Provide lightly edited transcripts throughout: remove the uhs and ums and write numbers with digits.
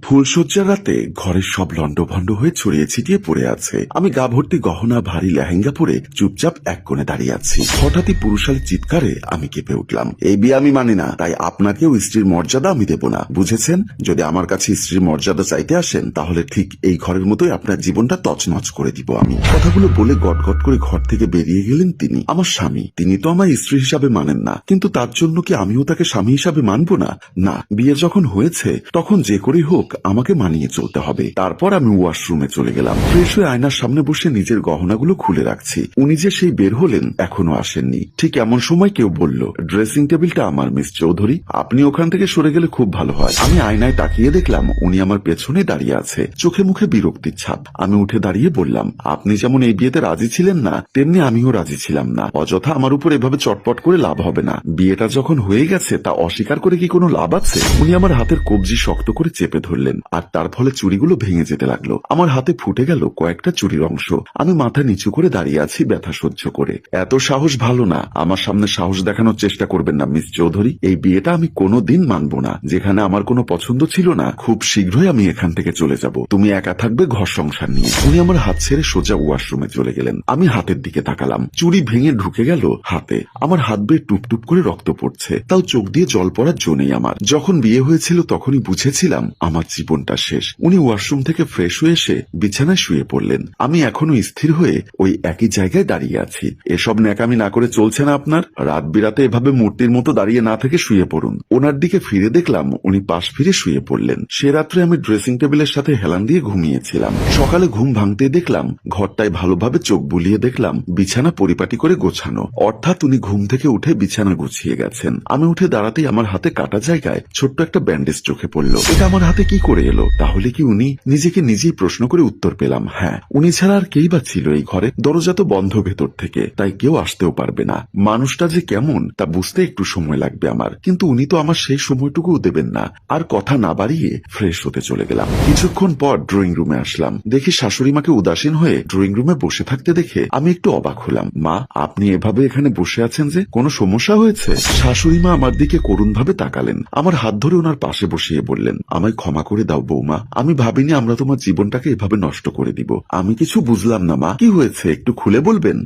ফুলশয্যার রাতে ঘরের সব লন্ডভন্ড হয়ে ছড়িয়ে ছিটিয়ে পড়ে আছে। আমি গা ভর্তি গহনা ভারী লেহেঙ্গা পরে চুপচাপ এক কোণে দাঁড়িয়ে আছি। হঠাৎই পুরুষালী চিৎকারে আমি কেঁপে উঠলাম। এই বিয়ে আমি মানি না, তাই আপনাকেও স্ত্রীর মর্যাদা আমি দেব না, বুঝেছেন? যদি আমার কাছে স্ত্রীর মর্যাদা চাইতে আসেন তাহলে ঠিক এই ঘরের মতোই আপনার জীবনটা তছনছ করে দিব আমি। কথাগুলো বলে গটগট করে ঘর থেকে বেরিয়ে গেলেন তিনি। আমার স্বামী, তিনি তো আমার স্ত্রী হিসাবে মানেন না, কিন্তু তার জন্য কি আমিও তাকে স্বামী হিসাবে মানবো না? না, বিয়ে যখন হয়েছে তখন যে করেই হোক আমাকে মানিয়ে চলতে হবে। তারপর আমি ওয়াশরুমে চলে গেলাম। ফ্রেশ হয়ে আয়নার সামনে বসে নিজের গহনাগুলো খুলে রাখছি। উনি যে সেই বের হলেন এখনো আসেননি। ঠিক এমন সময় কেউ বলল, ড্রেসিং টেবিলটা আমার মিস চৌধুরী, আপনি ওখান থেকে সরে গেলে খুব ভালো হয়। আমি আয়নায় তাকিয়ে দেখলাম উনি আমার পেছনে দাঁড়িয়ে আছে, চোখে মুখে বিরক্তির ছাপ। আমি উঠে দাঁড়িয়ে বললাম, আপনি যেমন এই বিয়েতে রাজি ছিলেন না, তেমনি আমিও রাজি ছিলাম না। অযথা আমার উপর এভাবে চটপট করে লাভ হবে না। বিয়েটা যখন হয়ে গেছে তা অস্বীকার করে কি কোনো লাভ আছে? উনি আমার হাতের কবজি শক্ত করে চেপে ধরলেন, আর তার ফলে চুড়িগুলো ভেঙে যেতে লাগলো। আমার হাতে ফুটে গেল কয়েকটা চুড়ির অংশ। আমি মাথা নিচু করে দাঁড়িয়ে আছি ব্যথা সহ্য করে। এত সাহস ভালো না, আমার সামনে সাহস দেখানোর চেষ্টা করবেন না মিস চৌধুরী। এই বিয়েটা আমি কোনোদিন মানবো না। যেখানে আমার কোনো পছন্দ ছিল না, খুব শীঘ্রই আমি এখান থেকে চলে যাব। তুমি একা থাকবে ঘর সংসার নিয়ে। উনি আমার হাত ছেড়ে সোজা ওয়াশরুমে চলে গেলেন। আমি হাতের দিকে তাকালাম, চুড়ি ভেঙে ঢুকে গেল হাতে। আমার হাত বেয়ে টুপটুপ করে রক্ত পড়ছে, তাও চোখ দিয়ে জল পড়ার জো নেই আমার। যখন বিয়ে হয়েছিল তখনই বুঝেছিলাম আমার জীবনটা শেষ। উনি ওয়াশরুম থেকে ফ্রেশ হয়ে এসে বিছানায় শুয়ে পড়লেন। আমি এখনো স্থির হয়ে ওই একই জায়গায় দাঁড়িয়ে আছি। এসব ন্যাকামি না করে চলছে না আপনার? রাত বিরাতে এভাবে মূর্তির মতো দাঁড়িয়ে না থেকে শুয়ে পড়ুন। ওনার দিকে ফিরে দেখলাম উনি পাশ ফিরে শুয়ে পড়লেন। সে রাত্রে আমি ড্রেসিং টেবিলের সাথে হেলান দিয়ে ঘুমিয়েছিলাম। সকালে ঘুম ভাঙতে দেখলাম ঘরটায় ভালোভাবে চোখ বুলিয়ে দেখলাম বিছানা পরিপাটি করে গোছানো, অর্থাৎ উনি ঘুম থেকে উঠে বিছানা গুছিয়ে গেছেন। আমি উঠে দাঁড়াতেই আমার হাতে কাটা জায়গায় ছোট্ট একটা ব্যান্ডেজ চোখে পড়ল। এটা আমার হাতে কি করে এলো? তাহলে কি উনি? নিজেকে নিজেই প্রশ্ন করে উত্তর পেলাম, হ্যাঁ, উনি ছাড়া আর কেই বা ছিল এই ঘরে? দরজা তো বন্ধ ভেতর থেকে, তাই কেউ আসতেও পারবে না। মানুষটা যে কেমন তা বুঝতে একটু সময় লাগবে আমার, কিন্তু উনি তো আমার সেই সময়টুকুও দেবেন না। আর কথা না বাড়িয়ে ফ্রেশ হতে চলে গেলাম। কিছুক্ষণ পর ড্রয়িং রুমে আসলাম। দেখি শাশুড়ি মাকে উদাসীন হয়ে ড্রয়িং রুমে বসে থাকতে দেখে আমি একটু অবাক হলাম। মা, আপনি এভাবে এখানে বসে আছেন যে? কোনো সমস্যা হয়েছে? শাশুড়ি মা আমার দিকে করুণ ভাবে তাকালেন। আমার হাত ধরে ওনার পাশে বসিয়ে বললেন, আমায় ক্ষমা করে দাও বৌমা, আমি ভাবিনি আমরা তোমার জীবনটাকে এভাবে নষ্ট করে দিব। আমি কিছু বুঝলাম না মা, কি হয়েছে একটু খুলে বলবেন?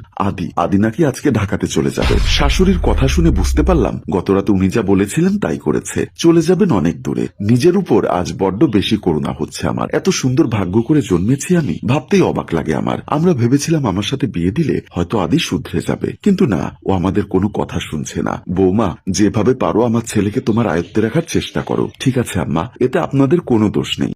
আদি নাকি আজকে ঢাকাতে চলে যাবে। শাশুড়ির কথা শুনে বুঝতে পারলাম গতরাতে উনি যা বলেছিলেন তাই করেছে। চলে যাবেন অনেক দূরে। নিজের উপর আজ বড্ড বেশি করুণা হচ্ছে আমার। এত সুন্দর ভাগ্য করে জন্মেছি আমি, ভাবতেই অবাক লাগে আমার। আমরা ভেবেছিলাম আমার সাথে বিয়ে দিলে হয়তো আদি শুধরে যাবে, কিন্তু না, ও আমাদের কোনো কথা শুনছে না। বৌমা, যেভাবে পারো আমার ছেলেকে তোমার আয়ত্তে রাখার চেষ্টা করো। ঠিক আছে আম্মা, এতে আপনাদের কোনো দোষ নেই।